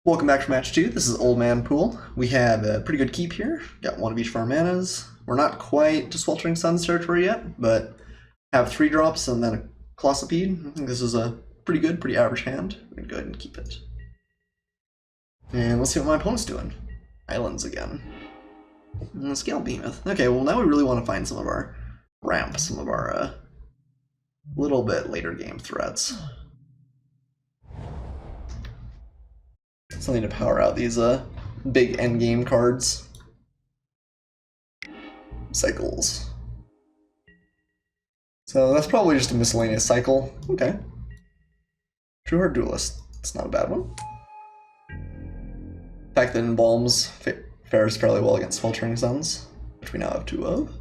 Welcome back for match 2. This is Old Man Poole. We have a pretty good keep here. Got one of each of our manas. We're not quite to Sweltering Suns territory yet, but have 3 drops and then a Colossopede. I think this is a pretty good, pretty average hand. I'm going to go ahead and keep it. And let's see what my opponent's doing. Islands again. And Scale Behemoth. Okay, well now we really want to find some of our ramps, some of our little bit later game threats. Something to power out these big endgame cards. Cycles. So that's probably just a miscellaneous cycle. Okay. True Heart Duelist. It's not a bad one. The fact that Embalms fares fairly well against Sweltering Suns, which we now have 2 of.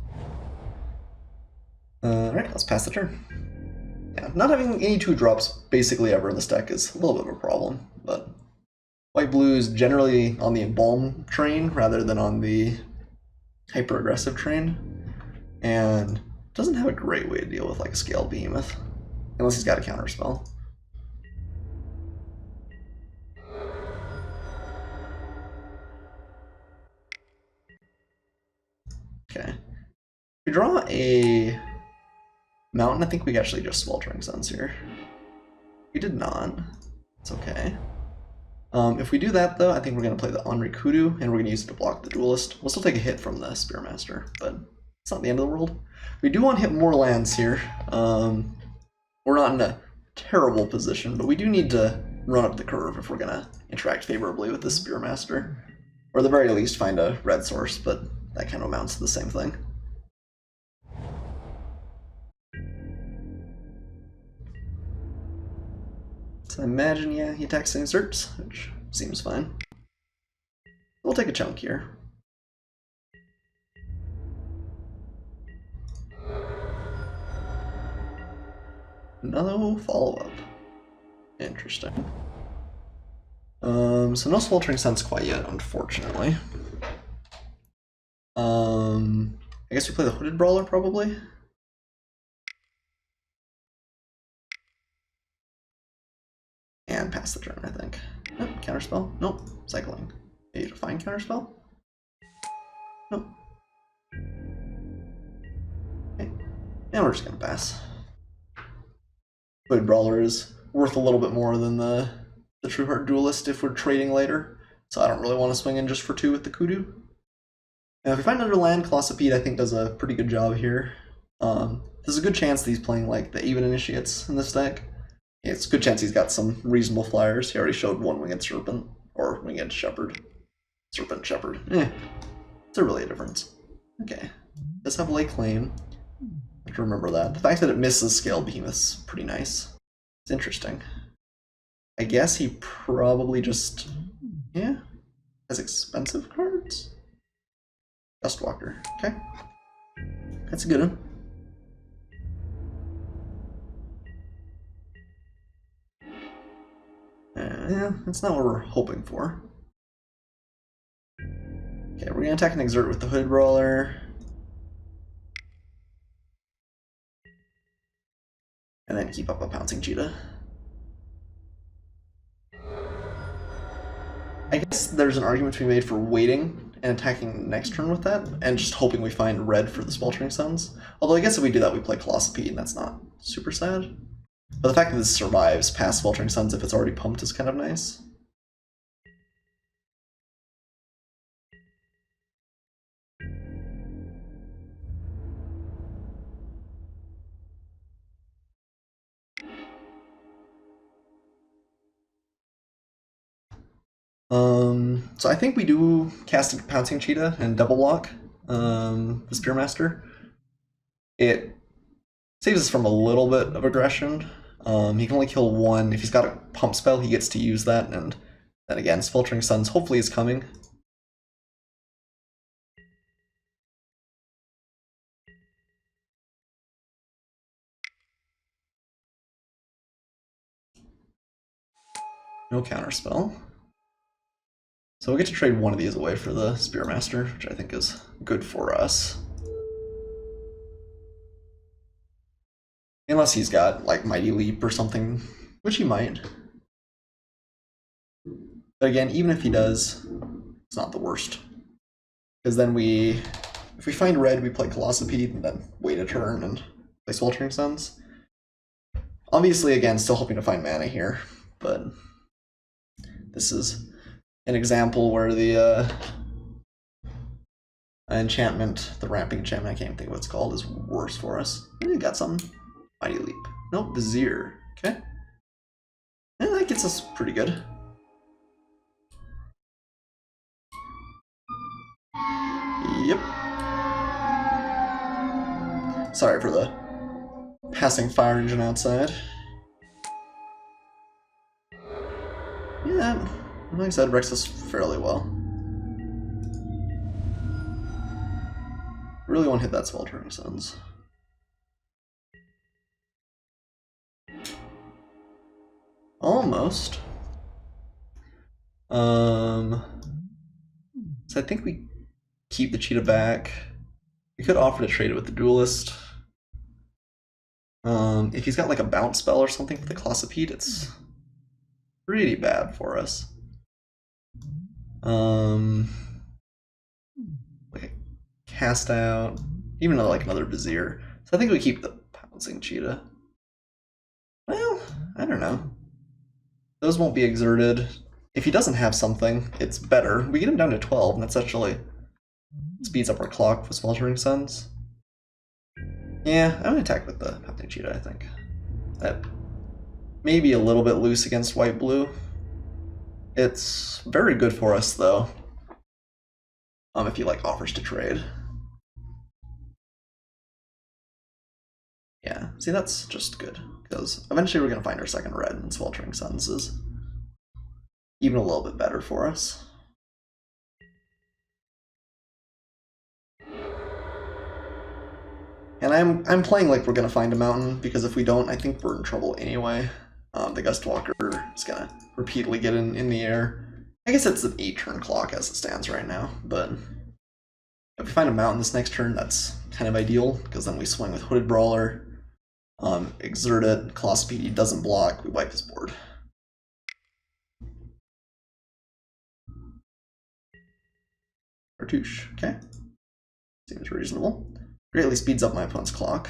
Alright, let's pass the turn. Yeah, not having any 2 drops basically ever in this deck is a little bit of a problem, but White-blue is generally on the Embalm train rather than on the hyper-aggressive train, and doesn't have a great way to deal with like a Scaled Behemoth, unless he's got a counterspell. Okay. If we draw a mountain, I think we actually just Sweltering Suns here. We did not. It's okay. If we do that, though, I think we're going to play the Onri Kudu, and we're going to use it to block the Duelist. We'll still take a hit from the Spearmaster, but it's not the end of the world. We do want to hit more lands here. We're not in a terrible position, but we do need to run up the curve if we're going to interact favorably with the Spearmaster. Or at the very least, find a red source, but that kind of amounts to the same thing. So I imagine, yeah, he attacks and inserts, which seems fine. We'll take a chunk here. No follow-up. Interesting. So no Sweltering Suns quite yet, unfortunately. I guess we play the Hooded Brawler, probably? And pass the turn, I think. Nope, counterspell? Nope. Cycling. A Define counterspell? Nope. Okay. And we're just gonna pass. Hooded Brawler is worth a little bit more than the True Heart Duelist if we're trading later, so I don't really want to swing in just for 2 with the Kudu. Now, if we find another land, Colossopede I think does a pretty good job here. There's a good chance that he's playing like the Even Initiates in this deck. It's a good chance he's got some reasonable flyers. He already showed 1 Winged Serpent, or Winged Shepherd. Serpent Shepherd. Is there really a difference? Okay. Does have Lay Claim. I have to remember that. The fact that it misses Scale Behemoth's pretty nice. It's interesting. I guess he probably just, yeah, has expensive cards? Dustwalker. Okay. That's a good one. Yeah, that's not what we're hoping for. Okay, we're gonna attack and exert with the Hooded Brawler. And then keep up a Pouncing Cheetah. I guess there's an argument to be made for waiting and attacking next turn with that, and just hoping we find red for the Sweltering Suns. Although I guess if we do that, we play Colossopede, and that's not super sad. But the fact that this survives past Sweltering Suns if it's already pumped is kind of nice. So I think we do cast a Pouncing Cheetah and double block the Spearmaster. It saves us from a little bit of aggression. He can only kill 1. If he's got a pump spell, he gets to use that, and then again, Sweltering Suns hopefully is coming. No counterspell. So we'll get to trade 1 of these away for the Spearmaster, which I think is good for us. Unless he's got, like, Mighty Leap or something, which he might. But again, even if he does, it's not the worst. Because then if we find red, we play Colossopede and then wait a turn and play Sweltering Suns. Obviously, again, still hoping to find mana here, but this is an example where the enchantment, the ramping enchantment, I can't think of what it's called, is worse for us. We got something. Mighty Leap. Nope, Vizier. Okay. And that gets us pretty good. Yep. Sorry for the passing fire engine outside. Yeah, like I said, wrecks us fairly well. Really want to hit that Sweltering Suns. Almost. So I think we keep the cheetah back. We could offer to trade it with the duelist. If he's got like a bounce spell or something for the Colossopede, it's pretty bad for us. Like a cast out, even like another Vizier. So I think we keep the pouncing cheetah. Well, I don't know. Those won't be exerted. If he doesn't have something, it's better. We get him down to 12, and that's actually speeds up our clock with Sweltering Suns. Yeah, I'm gonna attack with the pouncing cheetah, I think. That may be a little bit loose against white-blue. It's very good for us, though. If he like offers to trade. Yeah, see, that's just good, because eventually we're gonna find our second red, and Sweltering Suns is even a little bit better for us. And I'm playing like we're gonna find a mountain, because if we don't, I think we're in trouble anyway. The Gustwalker is gonna repeatedly get in the air. I guess it's an 8-turn clock as it stands right now, but if we find a mountain this next turn, that's kind of ideal, because then we swing with Hooded Brawler, exert it, Colossopede doesn't block, we wipe his board. Cartouche, okay. Seems reasonable. Greatly speeds up my opponent's clock.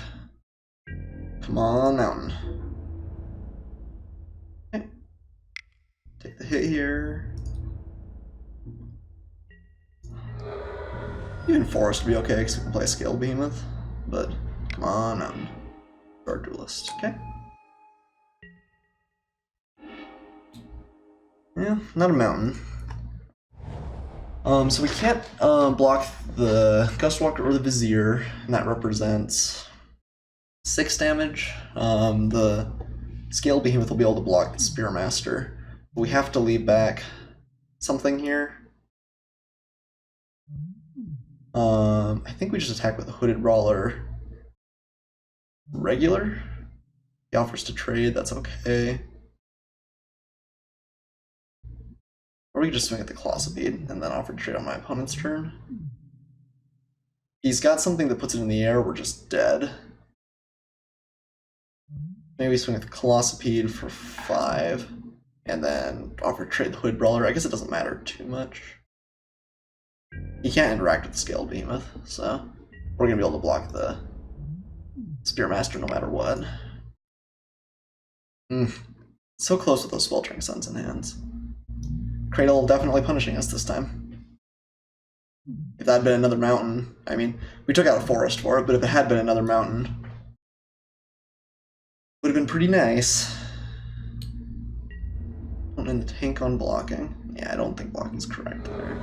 Come on, mountain. Okay. Take the hit here. Even Forest would be okay, because we can play a Scaled Behemoth. But, come on, mountain. Guard Duelist, okay. Yeah, not a mountain. So we can't block the Gustwalker or the Vizier, and that represents 6 damage. The Scaled Behemoth will be able to block the Spearmaster. We have to leave back something here. I think we just attack with a Hooded Brawler regular. He offers to trade, that's okay. Or we could just swing at the Colossopede and then offer to trade on my opponent's turn. He's got something that puts it in the air, we're just dead. Maybe swing at the Colossopede for 5, and then offer to trade the Hood Brawler. I guess it doesn't matter too much. He can't interact with the Scaled Behemoth, so we're going to be able to block the Spearmaster no matter what. So close with those Sweltering Suns in hands. Cradle definitely punishing us this time. If that had been another mountain, I mean, we took out a forest for it, but if it had been another mountain, would have been pretty nice. Don't end the tank on blocking. Yeah, I don't think blocking's correct there.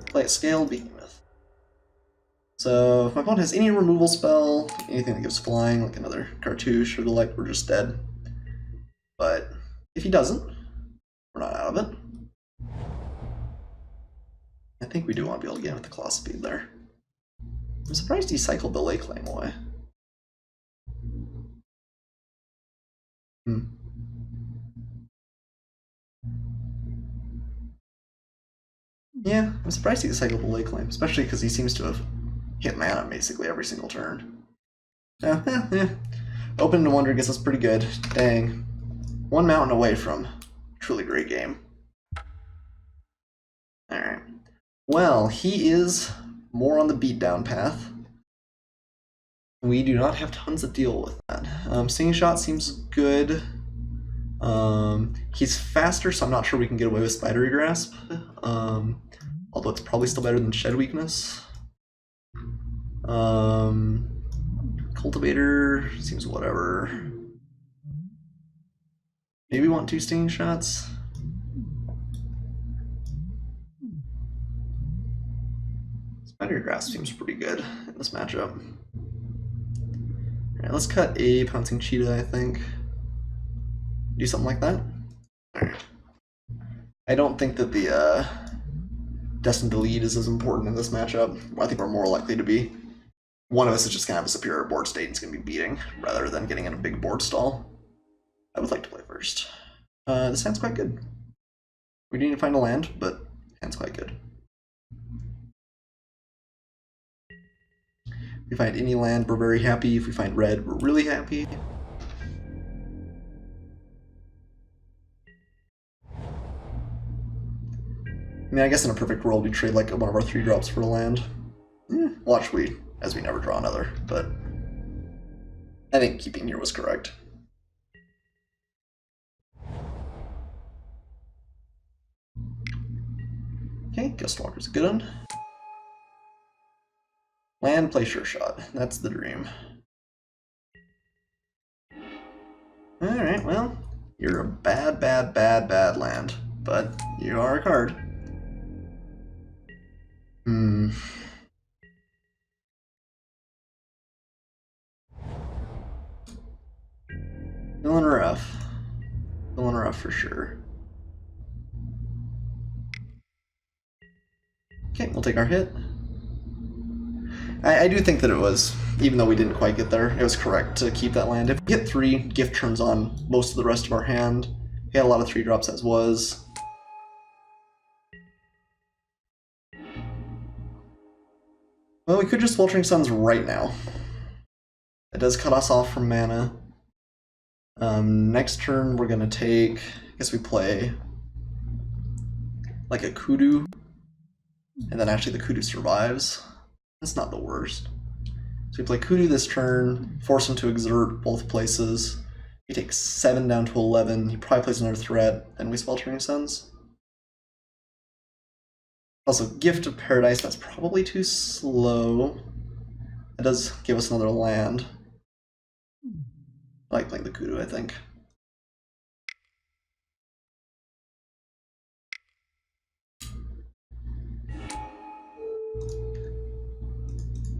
Play a Scaled Behemoth. So if my opponent has any removal spell, anything that gives flying, like another Cartouche or the like, we're just dead. But if he doesn't, we're not out of it. I think we do want to be able to get in with the Colossopede there. I'm surprised he cycled the Lake Claim away. Yeah, I'm surprised he cycled the Lake Claim, especially because he seems to have hit mana basically every single turn. Yeah. Open to Wonder gets us pretty good. Dang. 1 mountain away from truly great game. Alright. Well, he is more on the beatdown path. We do not have tons to deal with that. Stinging Shot seems good. He's faster, so I'm not sure we can get away with Spidery Grasp. Although it's probably still better than Shed Weakness. Cultivator seems whatever. Maybe want 2 Stinging Shots. Spidery Grasp seems pretty good in this matchup. Alright, let's cut a Pouncing Cheetah, I think. Do something like that. Alright. I don't think that the Destined to Lead is as important in this matchup. I think we're more likely to be. One of us is just going to have a superior board state and is going to be beating, rather than getting in a big board stall. I would like to play first. This hand's quite good. We need to find a land, but hand's quite good. If we find any land, we're very happy. If we find red, we're really happy. I mean, I guess in a perfect world, we trade like one of our 3-drops for a land. Watch as we never draw another, but I think keeping here was correct. Okay, Gustwalker's a good one. Land, play Sure Shot. That's the dream. Alright, well, you're a bad land, but you are a card. Villain or F? Villain or F for sure. Okay, we'll take our hit. I do think that it was, even though we didn't quite get there, it was correct to keep that land. If we hit 3, Gift turns on most of the rest of our hand. We had a lot of 3-drops as was. Well, we could just Sweltering Suns right now. It does cut us off from mana. Next turn we're going to take, I guess we play like a Kudu, and then actually the Kudu survives. That's not the worst. So we play Kudu this turn, force him to exert both places. He takes 7 down to 11. He probably plays another threat, and we Sweltering Suns. Also, Gift of Paradise, that's probably too slow. It does give us another land. I like playing the Kudu, I think.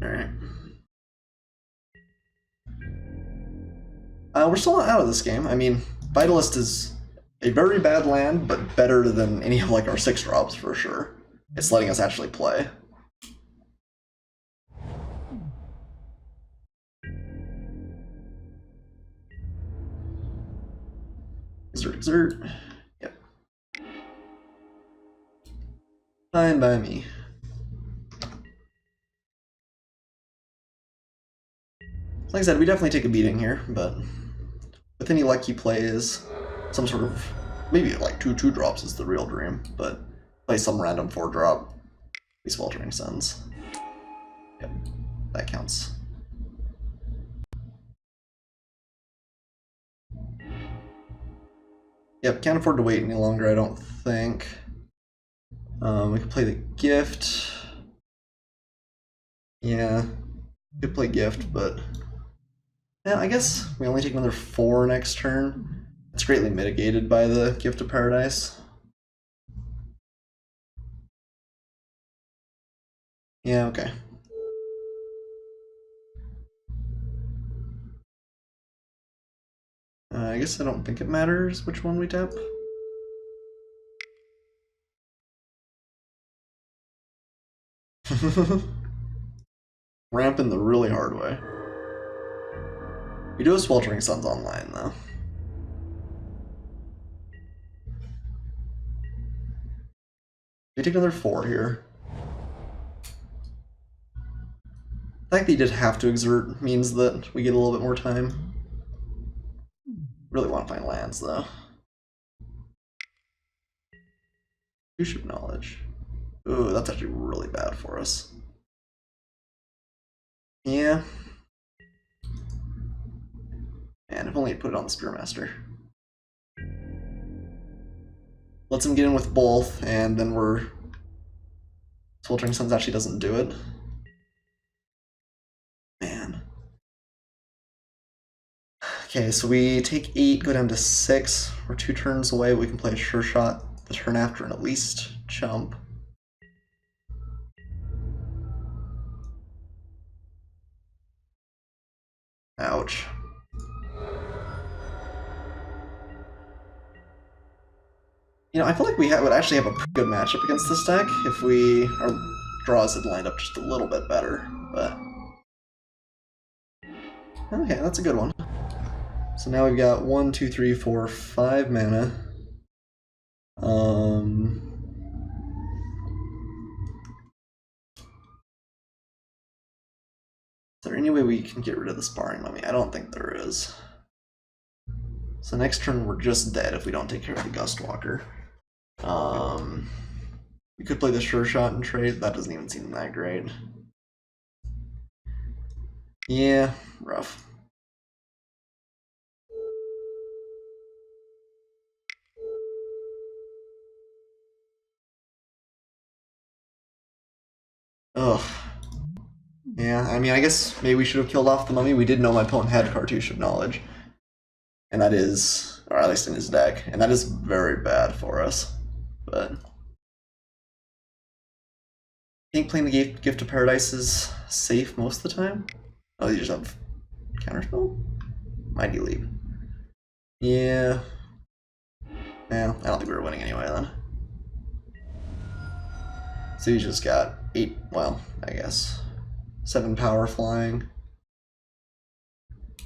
Alright. We're still not out of this game. I mean, Vitalist is a very bad land, but better than any of like our 6-drops for sure. It's letting us actually play. Exert. Yep. Fine by me. Like I said, we definitely take a beating here, but with any luck he plays some sort of, maybe like 2-2-drops is the real dream, but play some random 4-drop, we Sweltering Suns. Yep, that counts. Yep, can't afford to wait any longer, I don't think. We could play the Gift. Yeah, we could play Gift, but yeah, I guess we only take another 4 next turn. It's greatly mitigated by the Gift of Paradise. Yeah, okay. I guess I don't think it matters which one we tap. Ramping the really hard way. We do have Sweltering Suns online, though. We take another 4 here. The fact that you did have to exert means that we get a little bit more time. Really want to find lands, though. Leadership knowledge. Ooh, that's actually really bad for us. Yeah. And if only I'd put it on the Spearmaster. Lets him get in with both, and then Sweltering Suns actually doesn't do it. Man. Okay, so we take 8, go down to 6. We're 2 turns away. We can play a Sure Shot the turn after and at least jump. Ouch. You know, I feel like we would actually have a pretty good matchup against this deck if our draws had lined up just a little bit better, but... Okay, that's a good one. So now we've got 1, 2, 3, 4, 5 mana. Is there any way we can get rid of the Sparring Mummy? I don't think there is. So next turn we're just dead if we don't take care of the Gustwalker. We could play the Sure Shot and trade. That doesn't even seem that great. Yeah, rough. Ugh. Yeah, I mean, I guess maybe we should have killed off the Mummy. We did know my opponent had Cartouche of Knowledge. And that is, or at least in his deck, and that is very bad for us. But I think playing the Gift of Paradise is safe most of the time. Oh, you just have Counterspell? Mighty Leap. Yeah. Yeah, I don't think we were winning anyway then. So you just got 8, well, I guess 7 power flying.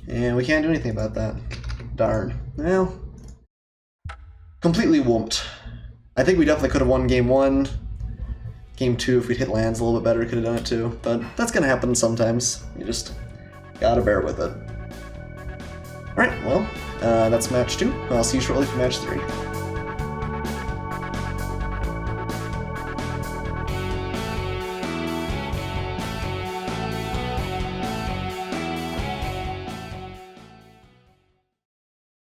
And we can't do anything about that. Darn. Well, completely whooped. I think we definitely could have won game 1. Game 2, if we'd hit lands a little bit better, could have done it too. But that's gonna happen sometimes. You just gotta bear with it. Alright, well, that's match 2. I'll see you shortly for match 3.